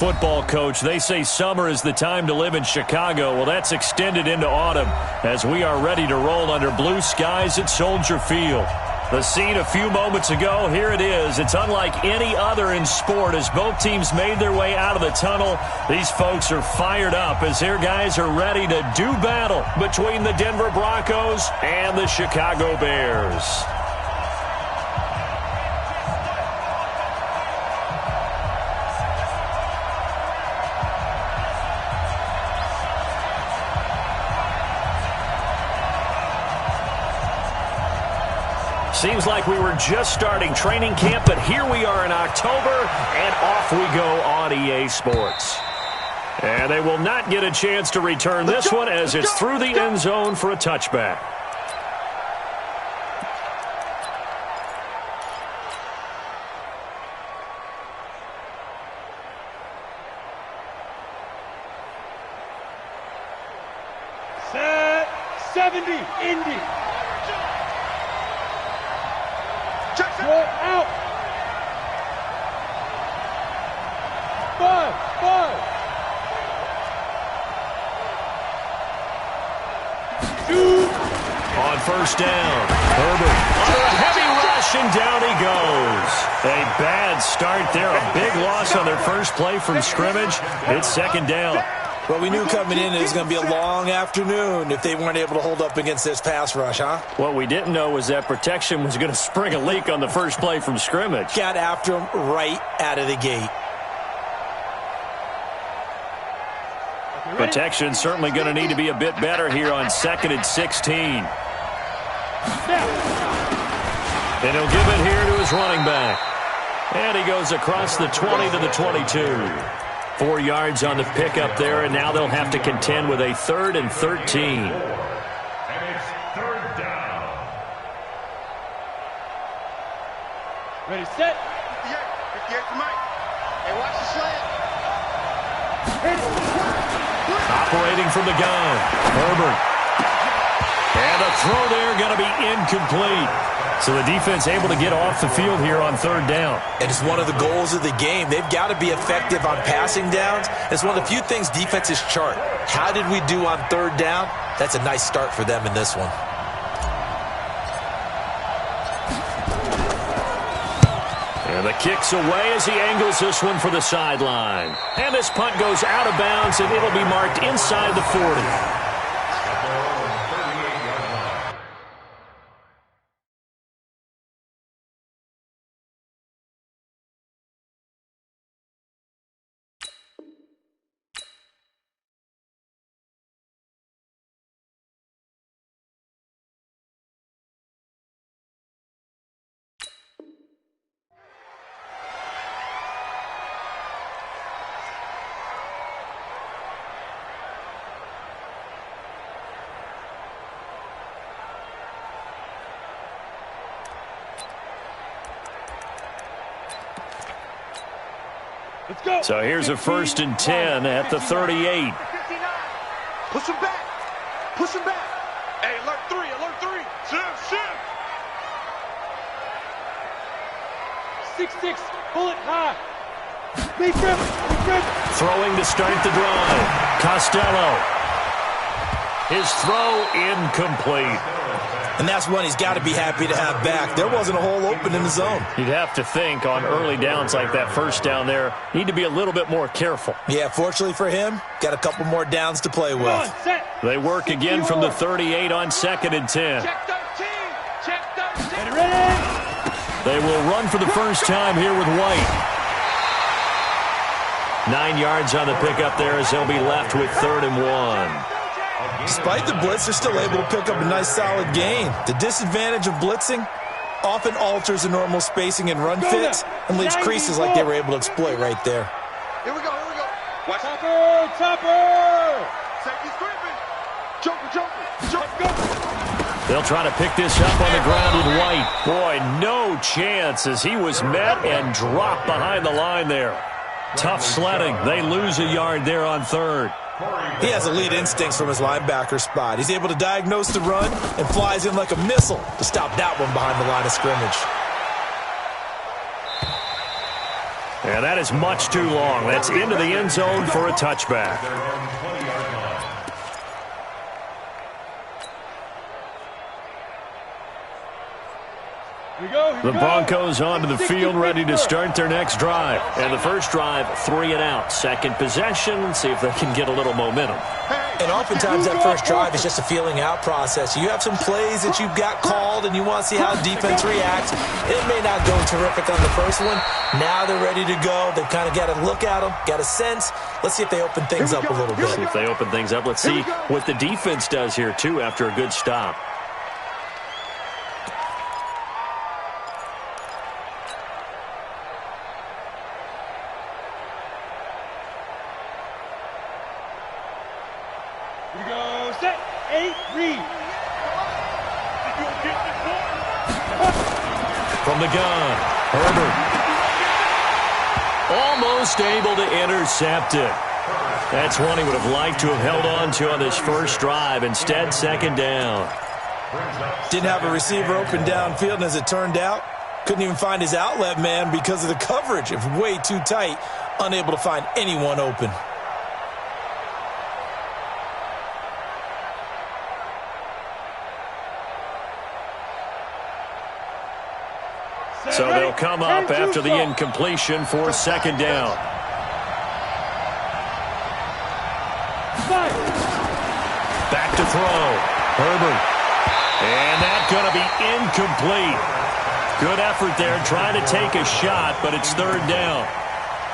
Football coach, they say summer is the time to live in Chicago. Well, that's extended into autumn as we are ready to roll under blue skies at Soldier Field. The scene a few moments ago, here it is. It's unlike any other in sport as both teams made their way out of the tunnel. These folks are fired up as their guys are ready to do battle between the Denver Broncos and the Chicago Bears. Seems like we were just starting training camp, but here we are in October, and off we go on EA Sports. And they will not get a chance to return this one as it's through the end zone for a touchback. Set 70, Indy. Roll out. 5. Shoot. On first down, Herbert under a heavy rush, and down he goes. A bad start there, a big loss on their first play from scrimmage. It's second down. Well, we knew coming in it was going to be a long afternoon if they weren't able to hold up against this pass rush, huh? What we didn't know was that protection was going to spring a leak on the first play from scrimmage. Got after him right out of the gate. Protection certainly going to need to be a bit better here on 2nd and 16. And he'll give it here to his running back. And he goes across the 20 to the 22. 4 yards on the pickup there, and now they'll have to contend with a 3rd and 13. And it's 3rd down. Ready, set. 58 to Mike. Hey, watch the slant. Operating from the gun, Herbert. And a throw there going to be incomplete. So the defense able to get off the field here on 3rd down. And it's one of the goals of the game. They've got to be effective on passing downs. It's one of the few things defenses chart. How did we do on 3rd down? That's a nice start for them in this one. And the kick's away as he angles this one for the sideline. And this punt goes out of bounds, and it'll be marked inside the 40. Let's go. So here's a 1st and 10 at the 38. 59. Push him back. Push him back. Hey, alert 3. Alert 3. Shift. 6-6. Bullet high. Lead grip. Throwing to start the drive. Costello. His throw incomplete. And that's one he's got to be happy to have back. There wasn't a hole open in the zone. You'd have to think on early downs like that first down there, need to be a little bit more careful. Yeah, fortunately for him, got a couple more downs to play with. They work again from the 38 on 2nd and 10. Check 13. Check 13. Ready. They will run for the first time here with White. 9 yards on the pickup there as they'll be left with 3rd and 1. Despite the blitz, they're still able to pick up a nice solid gain. The disadvantage of blitzing often alters the normal spacing and run fits and leaves creases like they were able to exploit right there. Here we go. Watch Topper. Safety's creeping. Joker. They'll try to pick this up on the ground with White. Boy, no chance as he was met and dropped behind the line there. Tough sledding. They lose a yard there on 3rd. He has elite instincts from his linebacker spot. He's able to diagnose the run and flies in like a missile to stop that one behind the line of scrimmage. And that is much too long. That's into the end zone for a touchback. The Broncos onto the field, ready to start their next drive. And the first drive, 3 and out. Second possession, see if they can get a little momentum. And oftentimes that first drive is just a feeling out process. You have some plays that you've got called and you want to see how defense reacts. It may not go terrific on the first one. Now they're ready to go. They've kind of got to look at them, got a sense. Let's see if they open things up a little bit. See if they open things up. Let's see what the defense does here, too, after a good stop. From the gun, Herbert. Almost able to intercept it. That's one he would have liked to have held on to on this first drive. Instead, second down. Didn't have a receiver open downfield, and as it turned out, couldn't even find his outlet man because of the coverage. It was way too tight, unable to find anyone open. So they'll come up after the incompletion for second down. Back to throw. Herbert. And that's going to be incomplete. Good effort there, trying to take a shot, but it's third down.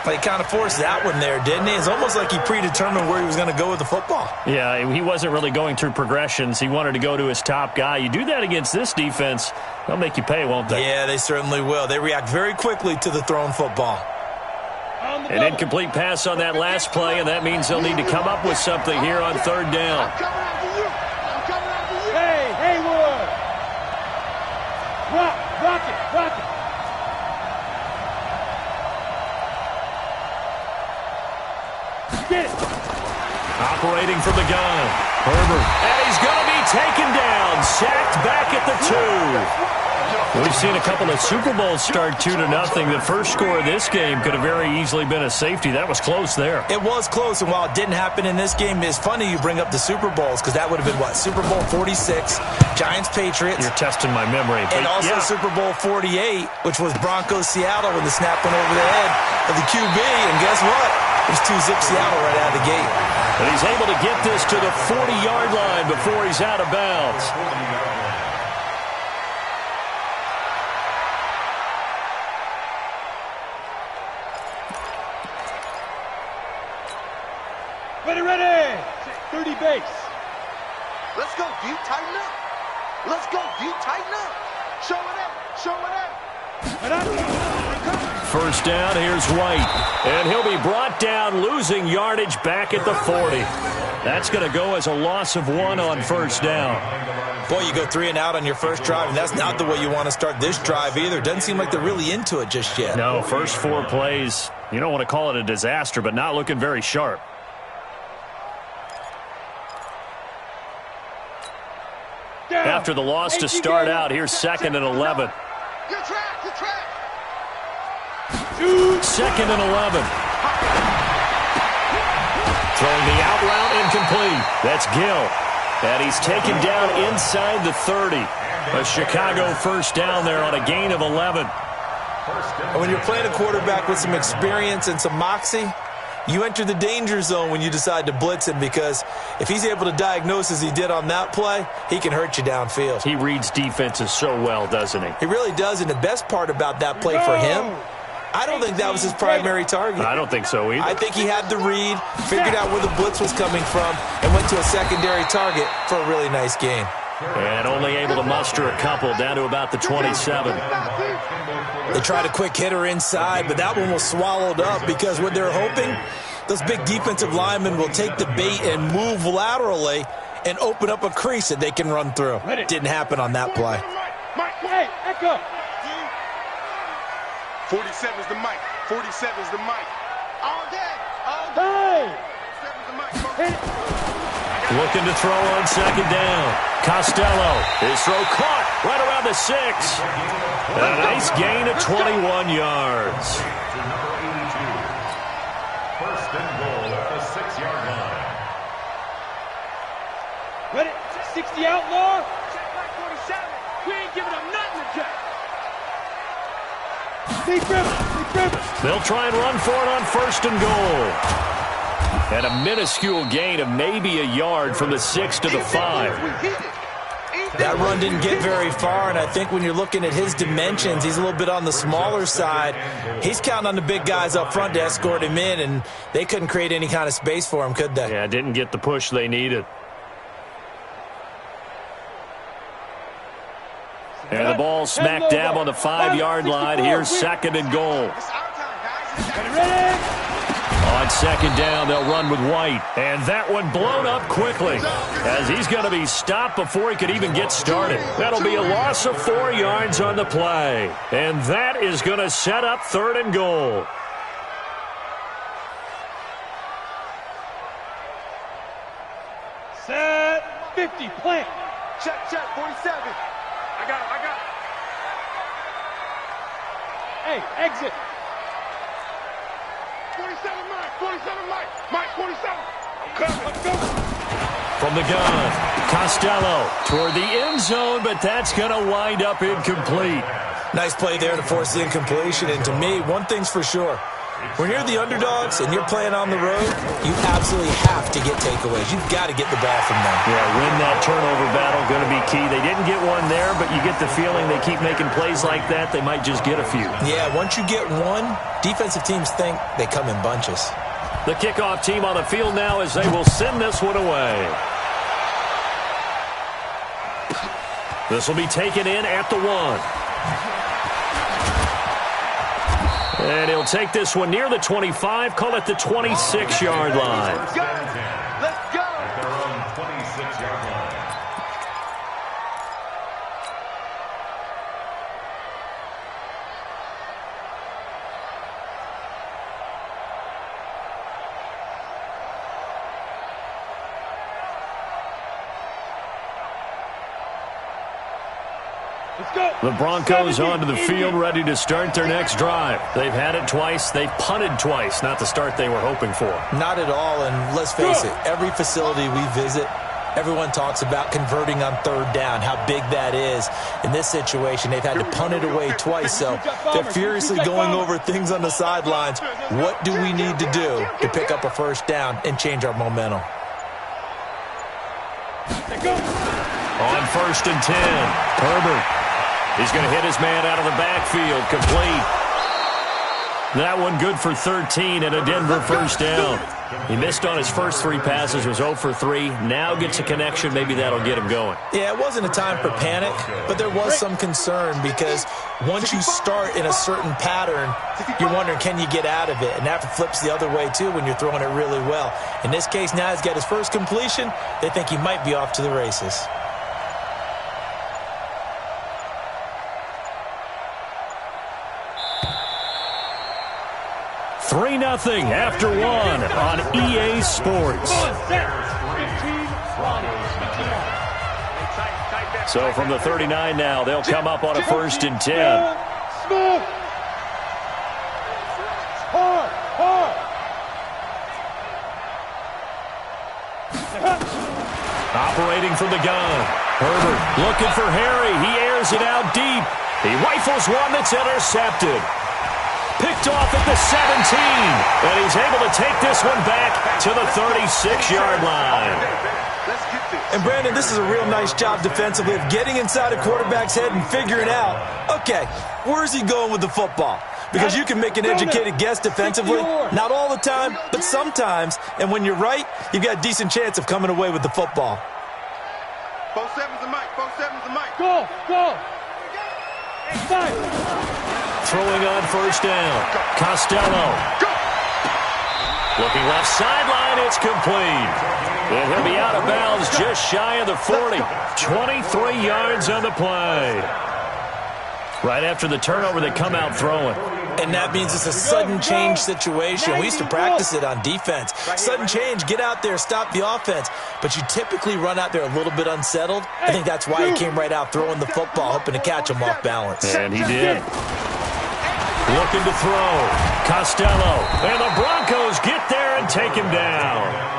He kind of forced that one there, didn't he? It's almost like he predetermined where he was going to go with the football. Yeah, he wasn't really going through progressions. He wanted to go to his top guy. You do that against this defense, they'll make you pay, won't they? Yeah, they certainly will. They react very quickly to the thrown football. An incomplete pass on that last play, and that means they'll need to come up with something here on third down. Hey, Haywood! Rock it! Get it! Operating from the gun, Herbert. And he's going to be taken down, sacked back at the 2. We've seen a couple of Super Bowls start 2-0. The first score of this game could have very easily been a safety. That was close there. It was close, and while it didn't happen in this game, it's funny you bring up the Super Bowls because that would have been, what, Super Bowl 46, Giants-Patriots. You're testing my memory. And also Super Bowl 48, which was Broncos-Seattle when the snap went over the head of the QB, and guess what? It was 2-zip Seattle right out of the gate. And he's able to get this to the 40-yard line before he's out of bounds. Ready! 30 base. Let's go, deep, tighten up. Let's go, deep, tighten up. Show it out. First down, here's White. And he'll be brought down, losing yardage back at the 40. That's going to go as a loss of 1 on first down. Boy, you go 3 and out on your first drive, and that's not the way you want to start this drive either. Doesn't seem like they're really into it just yet. No, first 4 plays, you don't want to call it a disaster, but not looking very sharp. After the loss to start out, here's 2nd and 11. Your track. 2nd and 11. Throwing the out route incomplete. That's Gill. And he's taken down inside the 30. A Chicago first down there on a gain of 11. And when you're playing a quarterback with some experience and some moxie, you enter the danger zone when you decide to blitz him, because if he's able to diagnose as he did on that play, he can hurt you downfield. He reads defenses so well, doesn't he? He really does, and the best part about that play for him, I don't think that was his primary target. I don't think so either. I think he had the read, figured out where the blitz was coming from, and went to a secondary target for a really nice gain. And only able to muster a couple down to about the 27. They tried a quick hitter inside, but that one was swallowed up because what they're hoping, those big defensive linemen will take the bait and move laterally and open up a crease that they can run through. Didn't happen on that play. Hey, Echo. 47's the mic. 47's the mic. All day. Hey. 47's the mic. Looking to throw on second down. Costello. His throw caught right around the 6. A nice gain of 21 yards. First and goal at the 6-yard line. Ready? 60 outlaw. Check back 47. We ain't giving them nothing to check. Deep river. They'll try and run for it on first and goal. And a minuscule gain of maybe a yard from the 6 to the 5. That run didn't get very far, and I think when you're looking at his dimensions, he's a little bit on the smaller side. He's counting on the big guys up front to escort him in, and they couldn't create any kind of space for him, could they? Yeah, didn't get the push they needed. And the ball smack dab on the 5-yard line. Here's second and goal. Ready? On second down, they'll run with White. And that one blown up quickly as he's going to be stopped before he could even get started. That'll be a loss of 4 yards on the play. And that is going to set up third and goal. Set 50, plant. Check, 47. I got it. Hey, exit. 47, Mike, 47. I'm coming. Let's go. From the gun, Costello toward the end zone, but that's going to wind up incomplete. Nice play there to force the incompletion, and to me, one thing's for sure. When you're the underdogs and you're playing on the road, you absolutely have to get takeaways. You've got to get the ball from them. Yeah, win that turnover battle, going to be key. They didn't get one there, but you get the feeling they keep making plays like that, they might just get a few. Yeah, once you get one, defensive teams think they come in bunches. The kickoff team on the field now as they will send this one away. This will be taken in at the 1. And he'll take this one near the 25, call it the 26-yard line. Let's go. At their own 26-yard line. Let's go. The Broncos onto the field, ready to start their next drive. They've had it twice. They've punted twice. Not the start they were hoping for. Not at all, and let's face it, every facility we visit, everyone talks about converting on third down, how big that is. In this situation, they've had to punt it away twice, so they're furiously going over things on the sidelines. What do we need to do to pick up a first down and change our momentum? On first and 10, Herbert. He's going to hit his man out of the backfield, complete. That one good for 13 and a Denver first down. He missed on his first 3 passes, was 0 for 3. Now gets a connection. Maybe that'll get him going. Yeah, it wasn't a time for panic, but there was some concern because once you start in a certain pattern, you're wondering, can you get out of it? And that flips the other way, too, when you're throwing it really well. In this case, now he's got his first completion. They think he might be off to the races. 3-0 after 1 on EA Sports. So from the 39 now, they'll come up on a first and 10. Smooth. Hard. Operating from the gun. Herbert looking for Harry. He airs it out deep. He rifles one that's intercepted. Picked off at the 17. And he's able to take this one back to the 36-yard line. And, Brandon, this is a real nice job defensively of getting inside a quarterback's head and figuring out, okay, where's he going with the football? Because you can make an educated guess defensively, not all the time, but sometimes. And when you're right, you've got a decent chance of coming away with the football. 4-7's the mic. 4-7's the mic. Go. Throwing on first down. Costello. Looking left sideline. It's complete. And he'll be out of bounds just shy of the 40. 23 yards on the play. Right after the turnover, they come out throwing. And that means it's a sudden change situation. We used to practice it on defense. Sudden change, get out there, stop the offense. But you typically run out there a little bit unsettled. I think that's why he came right out throwing the football, hoping to catch him off balance. And he did. Looking to throw. Costello. And the Broncos get there there and take him down.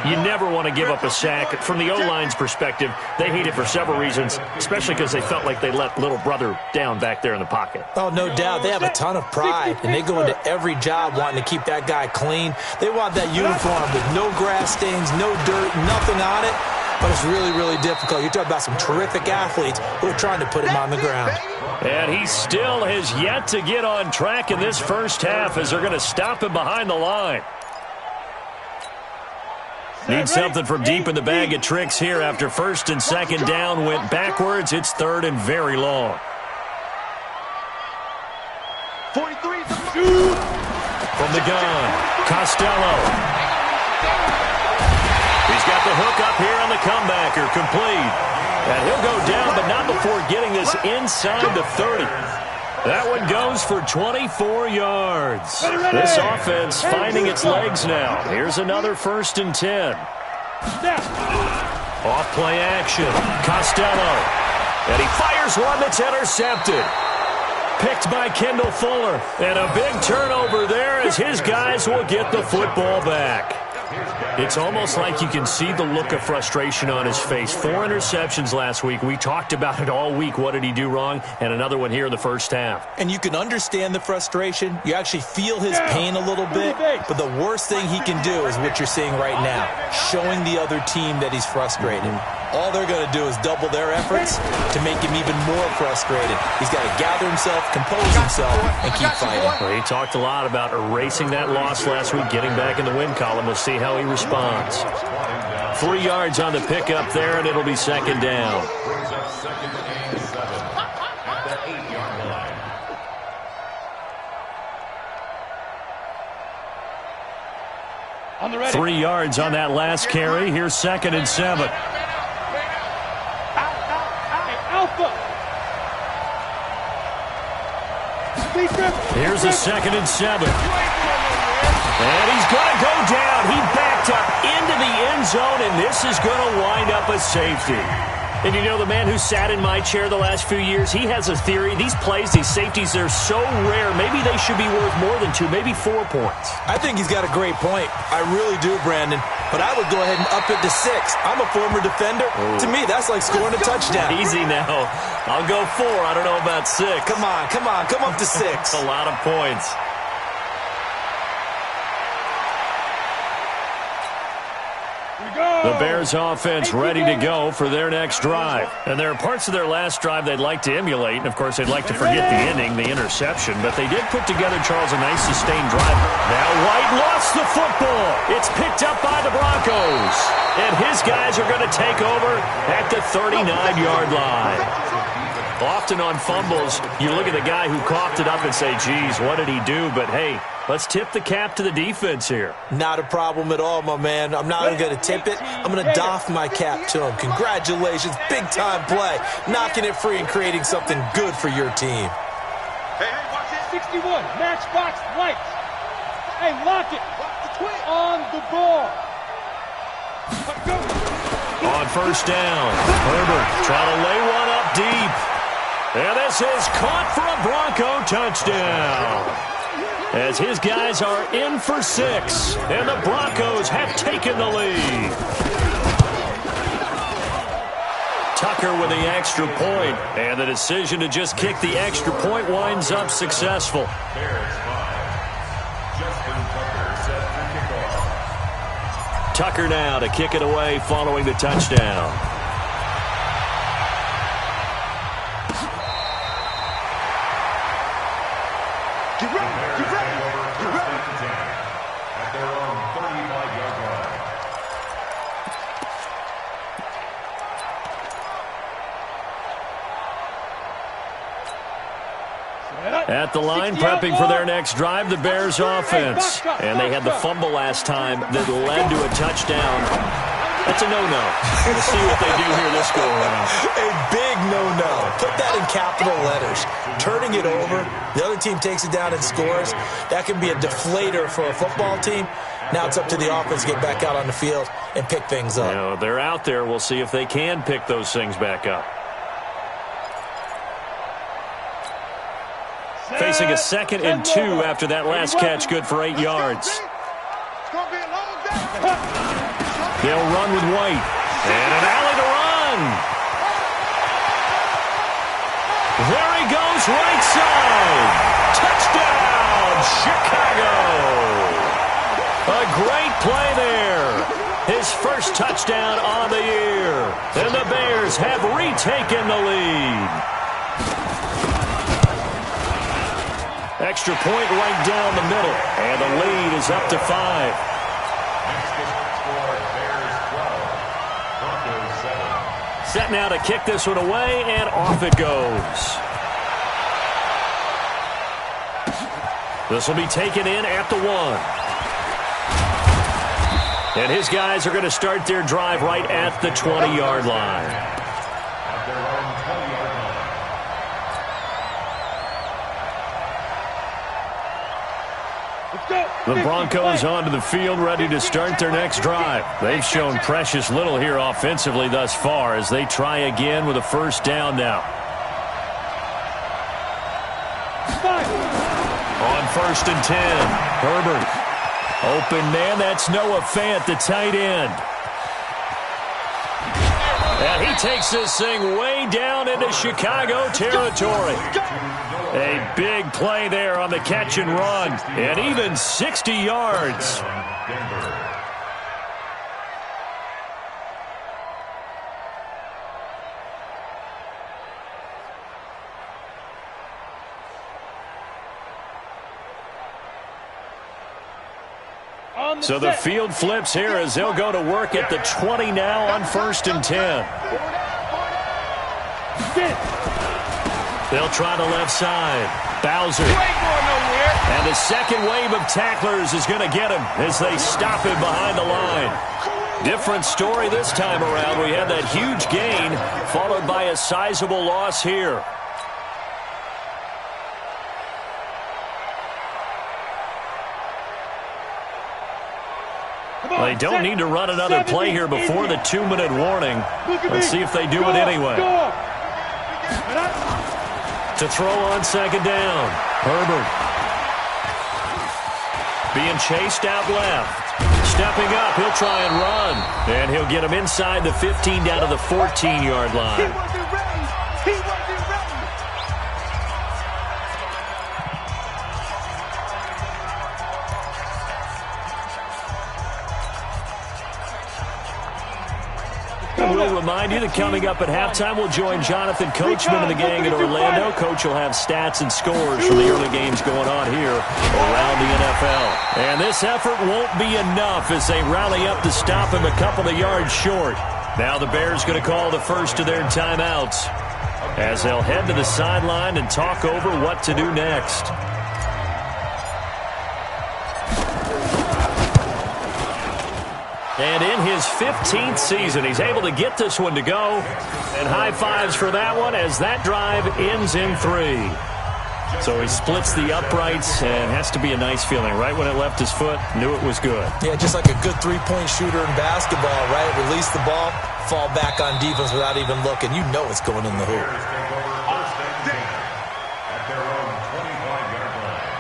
You never want to give up a sack. From the O-line's perspective, they hate it for several reasons, especially because they felt like they let little brother down back there in the pocket. Oh, no doubt. They have a ton of pride, and they go into every job wanting to keep that guy clean. They want that uniform with no grass stains, no dirt, nothing on it. But it's really, really difficult. You're talking about some terrific athletes who are trying to put him on the ground. And he still has yet to get on track in this first half as they're going to stop him behind the line. Need something from deep in the bag of tricks here after first and second down went backwards. It's third and very long. 43 from the gun, Costello. He's got the hook up here on the comebacker, complete. And he'll go down, but not before getting this inside the 30. That one goes for 24 yards. This offense finding its legs now. Here's another first and 10. Off play action, Costello. And he fires one that's intercepted. Picked by Kendall Fuller. And a big turnover there as his guys will get the football back. It's almost like you can see the look of frustration on his face. 4 interceptions last week. We talked about it all week. What did he do wrong? And another one here in the first half. And you can understand the frustration. You actually feel his pain a little bit. But the worst thing he can do is what you're seeing right now, showing the other team that he's frustrated. All they're going to do is double their efforts to make him even more frustrated. He's got to gather himself, compose himself, and keep fighting. Well, he talked a lot about erasing that loss last week, getting back in the win column. We'll see how he responds. 3 yards on the pickup there, and it'll be second down. Brings up second and 7 at the 8-yard line. On the ready. 3 yards on that last carry. Here's second and 7. Alpha. Here's a second and 7. And he's going to go down. He backed up into the end zone, and this is going to wind up a safety. And you know, the man who sat in my chair the last few years, he has a theory. These plays, these safeties, they're so rare. Maybe they should be worth more than 2, maybe 4 points. I think he's got a great point. I really do, Brandon. But I would go ahead and up it to 6. I'm a former defender. Ooh. To me, that's like scoring a touchdown. Easy now. I'll go 4. I don't know about 6. Come on. Come up to 6. That's a lot of points. The Bears offense ready to go for their next drive. And there are parts of their last drive they'd like to emulate. And, of course, they'd like to forget the ending, the interception. But they did put together, Charles, a nice sustained drive. Now White lost the football. It's picked up by the Broncos. And his guys are going to take over at the 39-yard line. Often on fumbles, you look at the guy who coughed it up and say, geez, what did he do? But, hey, let's tip the cap to the defense here. Not a problem at all, my man. I'm not even going to tip it. I'm going to doff my cap to him. Congratulations. Big-time play. Knocking it free and creating something good for your team. Hey, watch it. 61, matchbox lights. Hey, lock it. On the ball. On first down, Herbert trying to lay one up deep. And this is caught for a Bronco touchdown. As his guys are in for 6. And the Broncos have taken the lead. Tucker with the extra point. And the decision to just kick the extra point winds up successful. Bears 5. Justin Tucker set for kickoff. Tucker now to kick it away following the touchdown. Get ready. At their own 35-yard line. At the line, prepping for their next drive, the Bears offense. And they had the fumble last time that led to a touchdown. That's a no-no. We'll see what they do here this go-around. A big no-no. Put that in capital letters. Turning it over, the other team takes it down and scores. That can be a deflator for a football team. Now it's up to the offense to get back out on the field and pick things up. You know, they're out there. We'll see if they can pick those things back up. Facing a 2nd and 2 after that last catch, good for 8 yards. It's going to They'll run with White. And an alley to run. There he goes, right side. Touchdown, Chicago. A great play there. His first touchdown on the year. And the Bears have retaken the lead. Extra point right down the middle. And the lead is up to 5. Set now to kick this one away, and off it goes. This will be taken in at the 1. And his guys are going to start their drive right at the 20-yard line. At their own 20-yard line. The Broncos onto the field, ready to start their next drive. They've shown precious little here offensively thus far as they try again with a first down now. On 1st and 10, Herbert. Open man, that's Noah Fant, the tight end. And he takes this thing way down into Chicago territory. A big play there on the catch and run, and even 60 yards. So the field flips here as they'll go to work at the 20 now on 1st and 10. They'll try the left side. Bowser. And the second wave of tacklers is going to get him as they stop him behind the line. Different story this time around. We had that huge gain followed by a sizable loss here. They don't need to run another play here before the 2-minute warning. Let's see if they do it anyway. To throw on 2nd down. Herbert. Being chased out left. Stepping up, he'll try and run. And he'll get him inside the 15 down to the 14-yard line. He wasn't ready. He wasn't ready. We'll remind you that coming up at halftime, we'll join Jonathan Coachman and the gang in Orlando. Coach will have stats and scores from the early games going on here around the NFL. And this effort won't be enough as they rally up to stop him a couple of yards short. Now the Bears going to call the first of their timeouts as they'll head to the sideline and talk over what to do next. And in his 15th season, he's able to get this one to go. And high fives for that one as that drive ends in 3. So he splits the uprights and has to be a nice feeling. Right when it left his foot, knew it was good. Yeah, just like a good three-point shooter in basketball, right? Release the ball, fall back on defense without even looking. You know it's going in the hoop. At their own 25-yard line.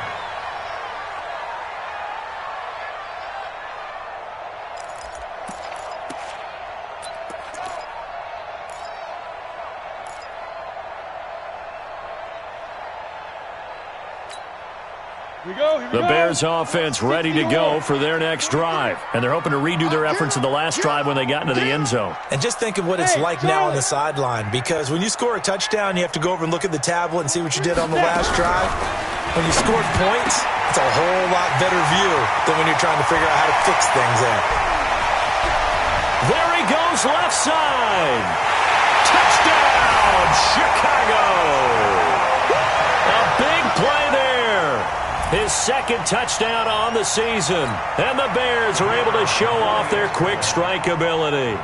The Bears offense ready to go for their next drive. And they're hoping to redo their efforts in the last drive when they got into the end zone. And just think of what it's like now on the sideline, because when you score a touchdown, you have to go over and look at the tablet and see what you did on the last drive. When you scored points, it's a whole lot better view than when you're trying to figure out how to fix things in. There he goes, left side. Touchdown, Chicago. A big play there. His second touchdown on the season. And the Bears are able to show off their quick strike ability.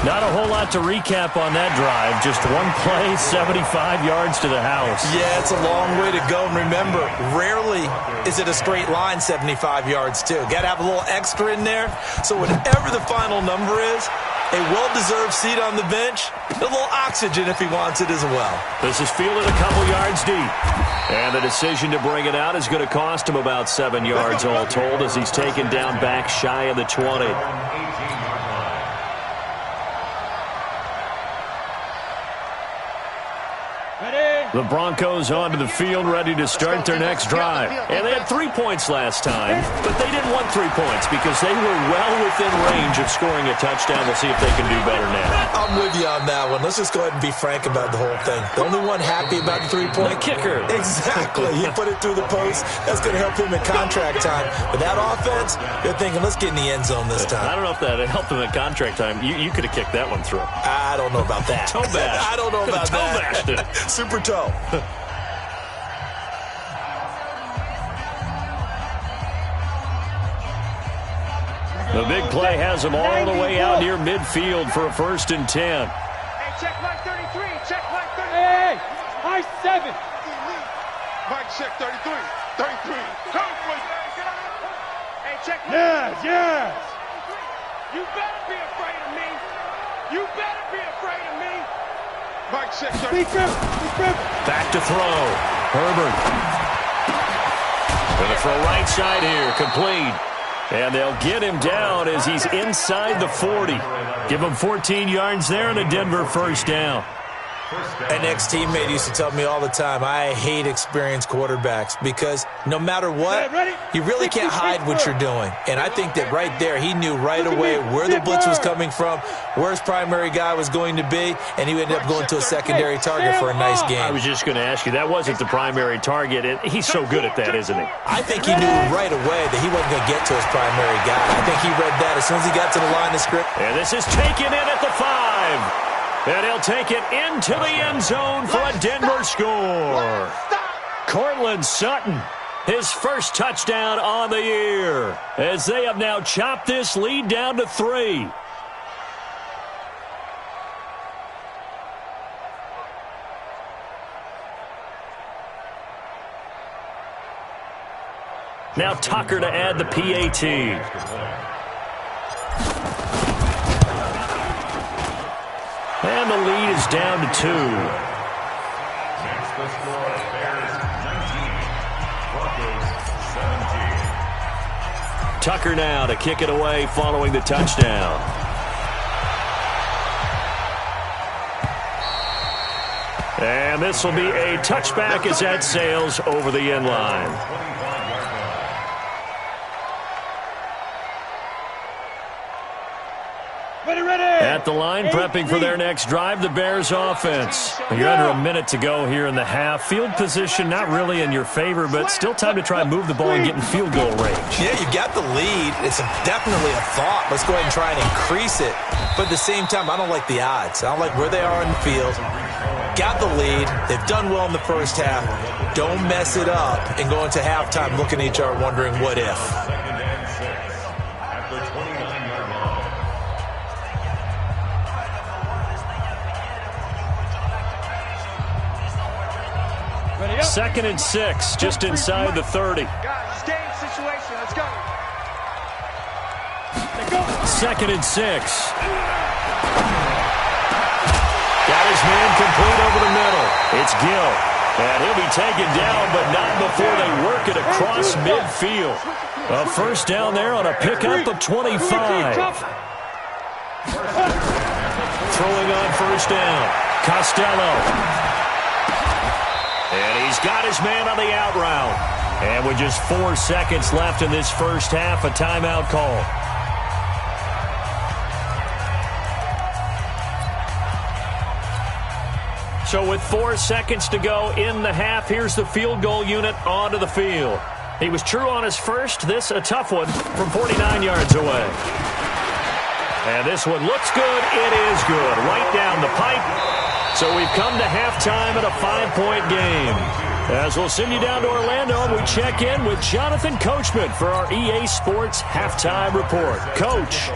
Not a whole lot to recap on that drive. Just one play, 75 yards to the house. Yeah, it's a long way to go. And remember, rarely is it a straight line 75 yards, too. Got to have a little extra in there. So whatever the final number is, a well-deserved seat on the bench, a little oxygen if he wants it as well. This is fielded a couple yards deep. And the decision to bring it out is going to cost him about 7 yards all told as he's taken down back shy of the 20. The Broncos onto the field, ready to start their next drive. And they had 3 points last time, but they didn't want 3 points because they were well within range of scoring a touchdown. We'll see if they can do better now. I'm with you on that one. Let's just go ahead and be frank about the whole thing. The only one happy about the 3-point kicker. Exactly. He put it through the post. That's going to help him in contract time. But that offense, you're thinking, let's get in the end zone this time. I don't know if that helped him in contract time. You could have kicked that one through. I don't know about that. Toe bash. I don't know about that. Toe bashed it. Super toe. The big play has him all the way out near midfield for a 1st and 10. Hey, check Mike 33. Check Mike 33. Hey, Mike 7. Mike check 33. 33. Come on. Hey, check Mike. Yes. You better be afraid of me. You better be afraid of me. Mike check 33. Back to throw. Herbert. Going to throw right side here. Complete. And they'll get him down as he's inside the 40. Give him 14 yards there and a Denver 1st down. An ex-teammate used to tell me all the time, I hate experienced quarterbacks because no matter what, you really can't hide what you're doing. And I think that right there, he knew right away where the blitz was coming from, where his primary guy was going to be, and he ended up going to a secondary target for a nice game. I was just going to ask you, that wasn't the primary target. He's so good at that, isn't he? I think he knew right away that he wasn't going to get to his primary guy. I think he read that as soon as he got to the line of scrimmage. And this is taken in at the 5. And he'll take it into the end zone for a Denver score. Cortland Sutton, his first touchdown on the year, as they have now chopped this lead down to 3. Now Tucker to add the PAT. And the lead is down to 2. Next, the score, Bears 19, Broncos 17. Tucker now to kick it away following the touchdown. And this will be a touchback as that sails over the end line. At the line, prepping for their next drive, the Bears offense. You're under a minute to go here in the half. Field position not really in your favor, but still time to try and move the ball and get in field goal range. Yeah, you've got the lead. It's definitely a thought. Let's go ahead and try and increase it. But at the same time, I don't like the odds. I don't like where they are in the field. Got the lead. They've done well in the first half. Don't mess it up and go into halftime looking at each other wondering what if. Second and 6, just inside the 30. Guys, game situation. Let's go. Second and 6. Got his man complete over the middle. It's Gill. And he'll be taken down, but not before they work it across midfield. A 1st down there on a pickup of 25. Throwing on 1st down. Costello. And he's got his man on the out route. And with just 4 seconds left in this first half, a timeout call. So with 4 seconds to go in the half, here's the field goal unit onto the field. He was true on his first. This a tough one from 49 yards away. And this one looks good. It is good. Right down the pipe. So we've come to halftime at a 5-point game. As we'll send you down to Orlando, and we check in with Jonathan Coachman for our EA Sports Halftime Report. Coach.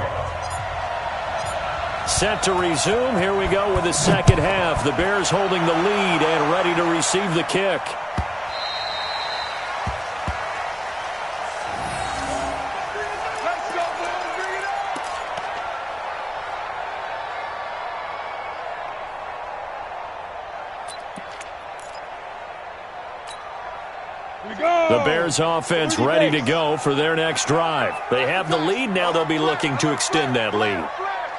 Set to resume. Here we go with the second half. The Bears holding the lead and ready to receive the kick. Bears offense ready to go for their next drive. They have the lead now. They'll be looking to extend that lead.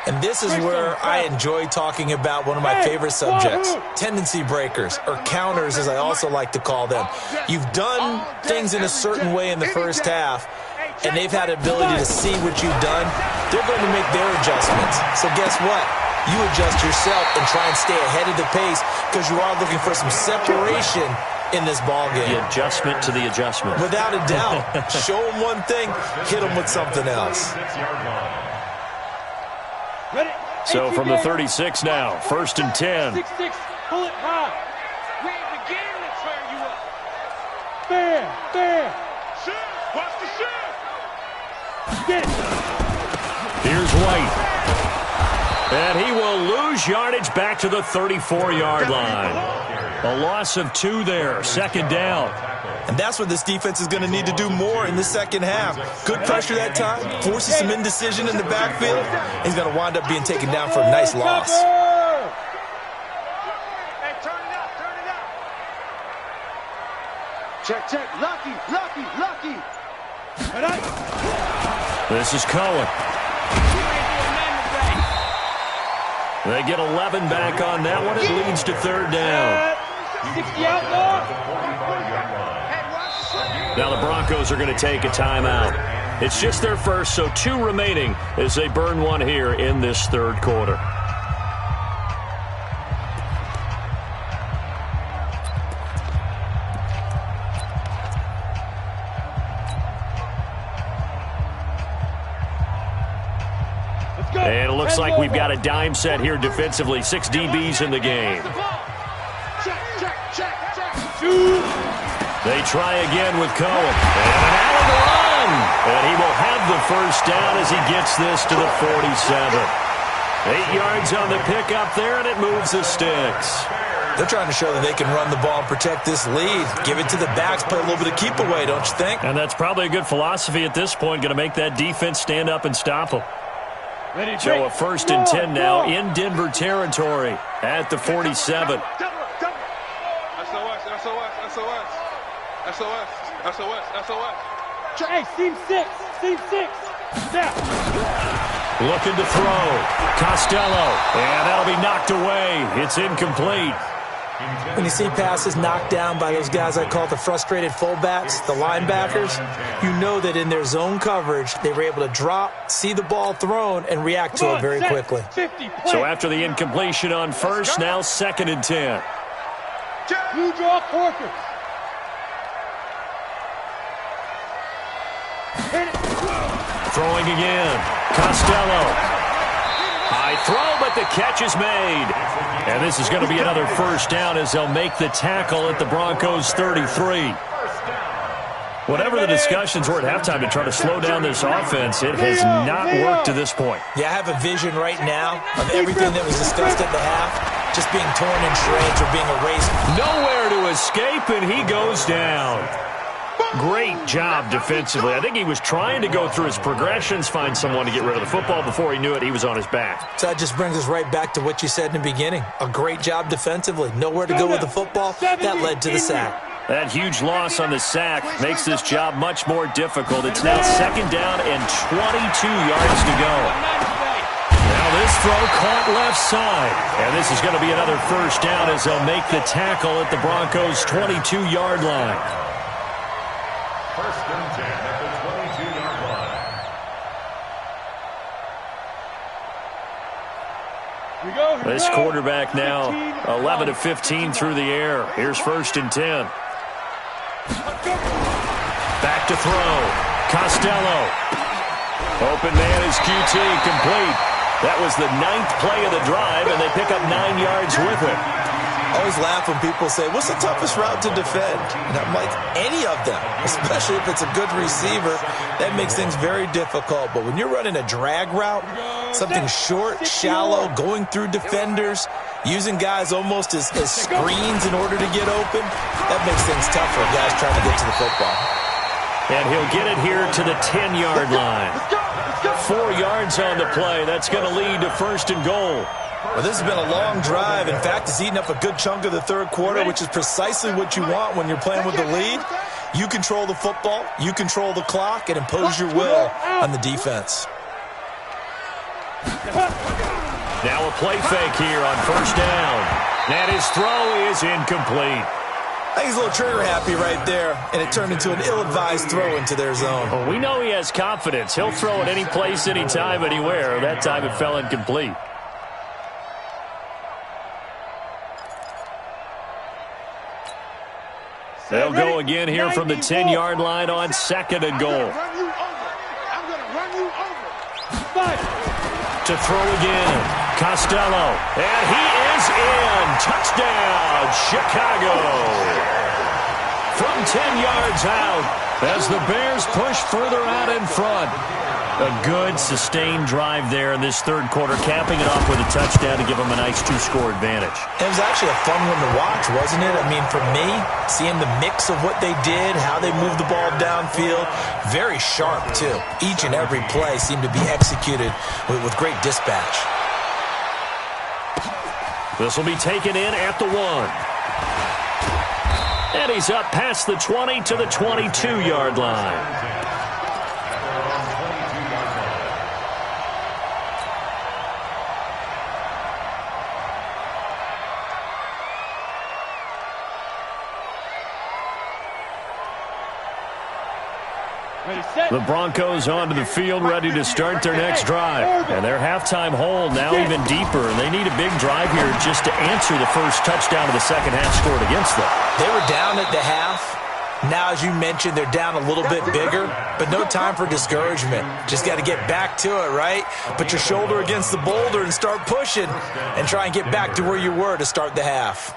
And this is where I enjoy talking about one of my favorite subjects, tendency breakers, or counters as I also like to call them. You've done things in a certain way in the first half, and they've had the ability to see what you've done. They're going to make their adjustments. So guess what? You adjust yourself and try and stay ahead of the pace because you are looking for some separation in this ball game. The adjustment to the adjustment. Without a doubt. Show them one thing, hit them with something else. So from the 36 now, 1st and 10. 6-6, pull it high. We ain't beginning to tear you up. Fair. Shoot, watch the shoot. Get it. Here's White. And he will lose yardage back to the 34-yard line. A loss of 2 there, 2nd down. And that's what this defense is going to need to do more in the second half. Good pressure that time, forces some indecision in the backfield. He's going to wind up being taken down for a nice loss. Hey, turn it up. Check. Lucky. This is Cohen. They get 11 back on that one. It leads to 3rd down. 60 out, Now the Broncos are going to take a timeout. It's just their first, so 2 remaining as they burn one here in this 3rd quarter. And it looks like we've got a dime set here defensively. 6 DBs in the game. Check. They try again with Cohen. And an Allen run. And he will have the 1st down as he gets this to the 47. 8 yards on the pickup there, and it moves the sticks. They're trying to show that they can run the ball and protect this lead. Give it to the backs, play a little bit of keep away, don't you think? And that's probably a good philosophy at this point. Going to make that defense stand up and stop them. So a 1st and 10 now in Denver territory at the 47. SOS. Hey, seam 6. Snap. Looking to throw. Costello. And that'll be knocked away. It's incomplete. When you see passes knocked down by those guys I call the frustrated fullbacks, the linebackers, you know that in their zone coverage, they were able to drop, see the ball thrown, and react to it very quickly. So after the incompletion on 1st, now 2nd and 10. Blue draw Corkers. Throwing again. Costello. High throw, but the catch is made. And this is going to be another 1st down as they'll make the tackle at the Broncos' 33. Whatever the discussions were at halftime to try to slow down this offense, it has not worked to this point. Yeah, I have a vision right now of everything that was discussed at the half just being torn in shreds or being erased. Nowhere to escape, and he goes down. Great job defensively. I think he was trying to go through his progressions, find someone to get rid of the football. Before he knew it, he was on his back. So that just brings us right back to what you said in the beginning. A great job defensively. Nowhere to go with the football. That led to the sack. That huge loss on the sack makes this job much more difficult. It's now 2nd down and 22 yards to go. Now this throw caught left side. And this is going to be another 1st down as they'll make the tackle at the Broncos' 22-yard line. 1st and 10 at the 22-yard line. This quarterback now 11 of 15 through the air. Here's 1st and 10. Back to throw. Costello. Open man is QT, complete. That was the 9th play of the drive, and they pick up 9 yards with it. I always laugh when people say, what's the toughest route to defend? And I'm like, any of them, especially if it's a good receiver. That makes things very difficult. But when you're running a drag route, something short, shallow, going through defenders, using guys almost as screens in order to get open, that makes things tough for guys trying to get to the football. And he'll get it here to the 10-yard line. 4 yards on the play. That's going to lead to 1st and goal. Well, this has been a long drive. In fact, it's eaten up a good chunk of the 3rd quarter, which is precisely what you want when you're playing with the lead. You control the football, you control the clock, and impose your will on the defense. Now a play fake here on first down. And his throw is incomplete. I think he's a little trigger happy right there, and it turned into an ill-advised throw into their zone. Well, we know he has confidence. He'll throw it any place, anytime, anywhere. That time it fell incomplete. They'll go again here from the 10-yard line on 2nd and goal. I'm going to run you over. To throw again. Costello, and he is in. Touchdown, Chicago. From 10 yards out as the Bears push further out in front. A good, sustained drive there in this third quarter, capping it off with a touchdown to give them a nice 2-score advantage. It was actually a fun one to watch, wasn't it? I mean, for me, seeing the mix of what they did, how they moved the ball downfield, very sharp, too. Each and every play seemed to be executed with great dispatch. This will be taken in at the 1. And he's up past the 20 to the 22-yard line. The Broncos onto the field, ready to start their next drive. And their halftime hole now even deeper. And they need a big drive here just to answer the first touchdown of the second half scored against them. They were down at the half. Now, as you mentioned, they're down a little bit bigger, but no time for discouragement. Just got to get back to it, right? Put your shoulder against the boulder and start pushing and try and get back to where you were to start the half.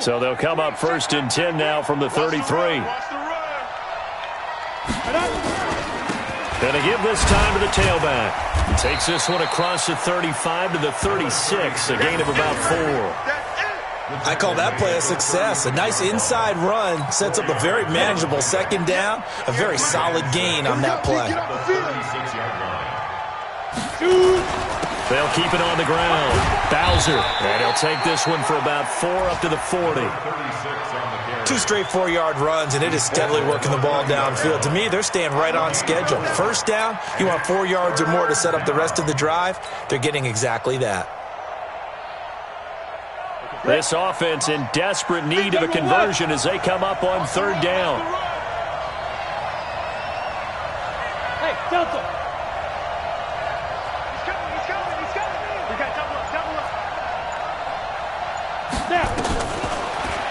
So they'll come up 1st and 10 now from the 33. And they give this time to the tailback. He takes this one across the 35 to the 36, a gain of about 4. I call that play a success. A nice inside run sets up a very manageable second down, a very solid gain on that play. They'll keep it on the ground. Bowser, and he'll take this one for about 4 up to the 40. 2 straight 4-yard runs, and it is steadily working the ball downfield. To me, they're staying right on schedule. First down, you want 4 yards or more to set up the rest of the drive. They're getting exactly that. This offense in desperate need of a conversion as they come up on 3rd down. Hey, Delta. He's coming. We got double up. Now.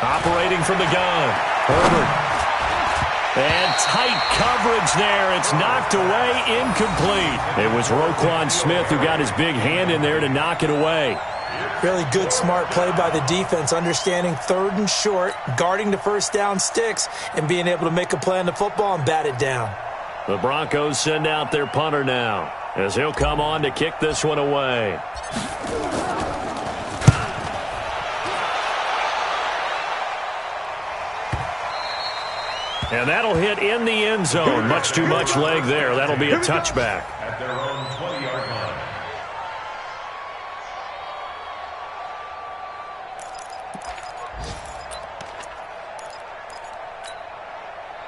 Operating from the gun. Herbert. And tight coverage there. It's knocked away, incomplete. It was Roquan Smith who got his big hand in there to knock it away. Really good, smart play by the defense, understanding 3rd and short, guarding the first down sticks, and being able to make a play on the football and bat it down. The Broncos send out their punter now as he'll come on to kick this one away. And that'll hit in the end zone. Much too much leg there. That'll be a touchback. At their own 20-yard line.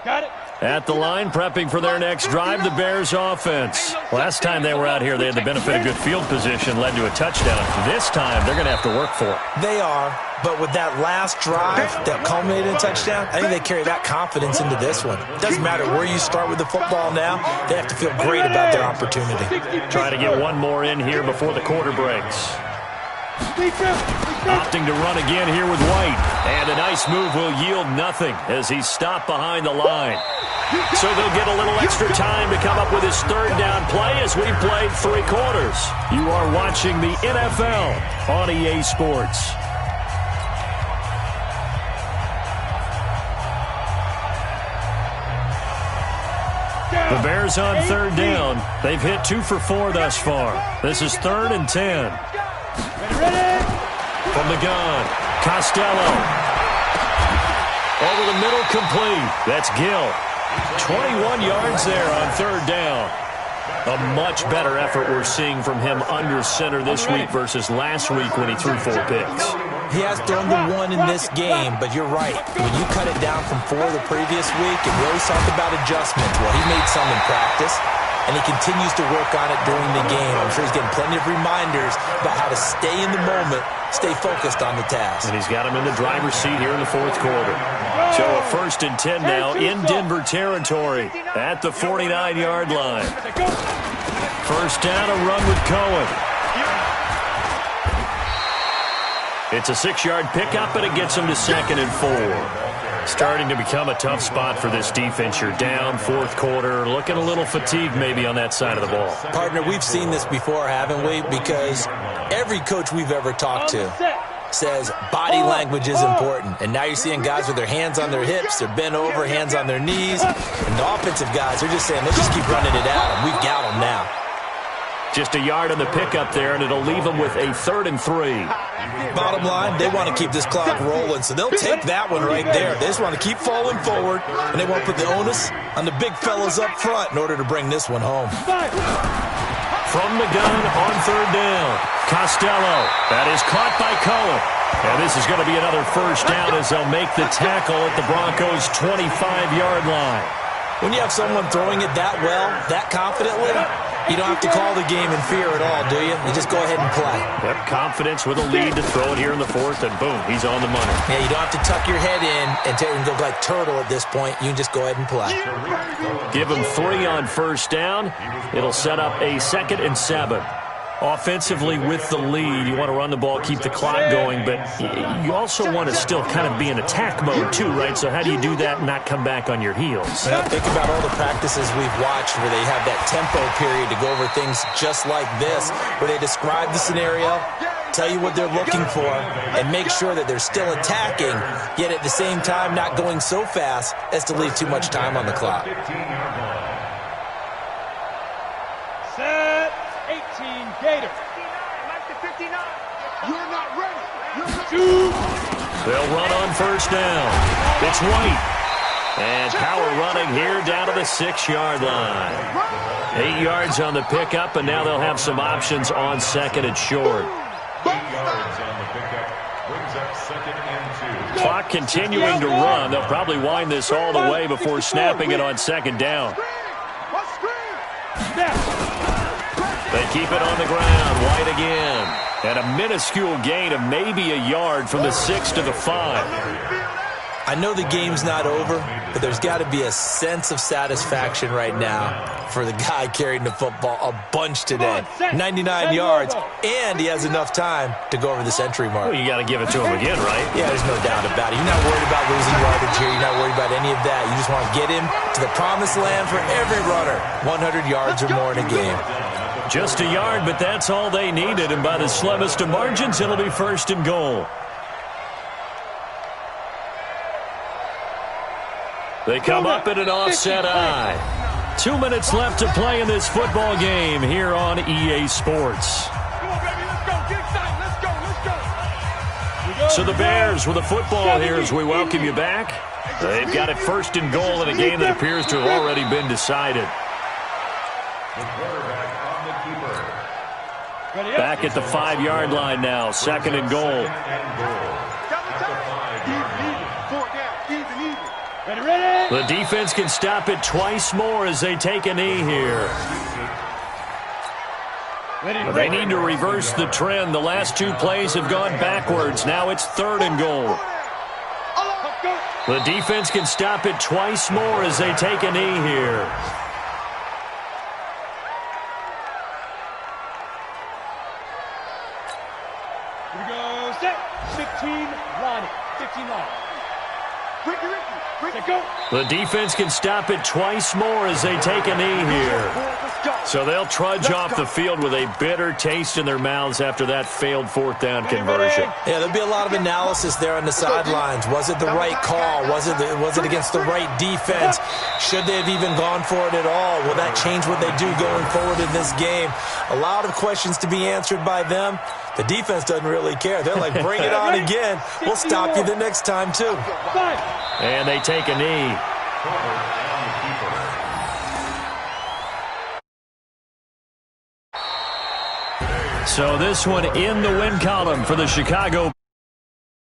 Got it. At the line, prepping for their next drive, the Bears offense. Last time they were out here, they had the benefit of good field position, led to a touchdown. This time, they're going to have to work for it. They are, but with that last drive that culminated in a touchdown, I think they carry that confidence into this one. Doesn't matter where you start with the football now, they have to feel great about their opportunity. Try to get one more in here before the quarter breaks. Opting to run again here with White. And a nice move will yield nothing as he's stopped behind the line. So they'll get a little extra time to come up with his 3rd down play as we played 3 quarters. You are watching the NFL on EA Sports. The Bears on 3rd down. They've hit 2 for 4 thus far. This is 3rd and 10. Ready. From the gun, Costello. Over the middle, complete. That's Gill. 21 yards there on 3rd down. A much better effort we're seeing from him under center this week versus last week when he threw 4 picks. He has thrown the one in this game, but you're right. When you cut it down from 4 the previous week, and we always talked about adjustments. Well, he made some in practice, and he continues to work on it during the game. I'm sure he's getting plenty of reminders about how to stay in the moment, stay focused on the task. And he's got him in the driver's seat here in the fourth quarter. So a 1st and 10 now in Denver territory at the 49-yard line. First down, a run with Cohen. It's a 6-yard pickup, and it gets him to 2nd and 4. Starting to become a tough spot for this defense. You're down, fourth quarter, looking a little fatigued maybe on that side of the ball. Partner, we've seen this before, haven't we? Because every coach we've ever talked to says body language is important. And now you're seeing guys with their hands on their hips, they're bent over, hands on their knees. And the offensive guys, they're just saying, let's just keep running it at them. We've got them now. Just a yard on the pickup there, and it'll leave them with a 3rd and 3. Bottom line, they want to keep this clock rolling, so they'll take that one right there. They just want to keep falling forward, and they want to put the onus on the big fellas up front in order to bring this one home. From the gun on 3rd down, Costello. That is caught by Cohen. And this is going to be another first down as they'll make the tackle at the Broncos' 25-yard line. When you have someone throwing it that well, that confidently, you don't have to call the game in fear at all, do you? You just go ahead and play. Yep, confidence with a lead to throw it here in the 4th, and boom, he's on the money. Yeah, you don't have to tuck your head in and go like turtle at this point. You can just go ahead and play. Give him 3 on first down. It'll set up a 2nd and 7. Offensively with the lead, you want to run the ball, keep the clock going, but you also want to still kind of be in attack mode too, right? So how do you do that and not come back on your heels? Well, think about all the practices we've watched where they have that tempo period to go over things just like this, where they describe the scenario, tell you what they're looking for, and make sure that they're still attacking, yet at the same time not going so fast as to leave too much time on the clock. Gator. You're not ready. They'll run on first down. It's White. And power running here down to the 6-yard line. 8 yards on the pickup, and now they'll have some options on 2nd and short. 8 yards on the pickup. Brings up 2nd and 2. Clock continuing to run. They'll probably wind this all the way before snapping it on 2nd down. They keep it on the ground. White again. And a minuscule gain of maybe a yard from the 6 to the 5. I know the game's not over, but there's got to be a sense of satisfaction right now for the guy carrying the football a bunch today. 99 yards, and he has enough time to go over the century mark. Well, you got to give it to him again, right? Yeah, there's no doubt about it. You're not worried about losing yardage here. You're not worried about any of that. You just want to get him to the promised land for every runner. 100 yards or more in a game. Just a yard, but that's all they needed, and by the slimmest of margins, it'll be 1st and goal. They come up in an offset eye. 2 minutes left to play in this football game here on EA Sports. So the Bears with the football here as we welcome you back. They've got it 1st and goal in a game that appears to have already been decided. The quarterback on the keeper. Back at the 5-yard line now, 2nd and goal. The defense can stop it twice more as they take a knee here. They need to reverse the trend. The last 2 plays have gone backwards. Now it's 3rd and goal. The defense can stop it twice more as they take a knee here. Here we go, set, 15, Lonnie, 15, Lonnie. Ricky, go. The defense can stop it twice more as they take a knee here. So they'll trudge off the field with a bitter taste in their mouths after that failed 4th down conversion. Yeah, there'll be a lot of analysis there on the sidelines. Was it the right call? Was it against the right defense? Should they have even gone for it at all? Will that change what they do going forward in this game? A lot of questions to be answered by them. The defense doesn't really care. They're like, bring it on again. We'll stop you the next time, too. And they take a knee. So this one in the win column for the Chicago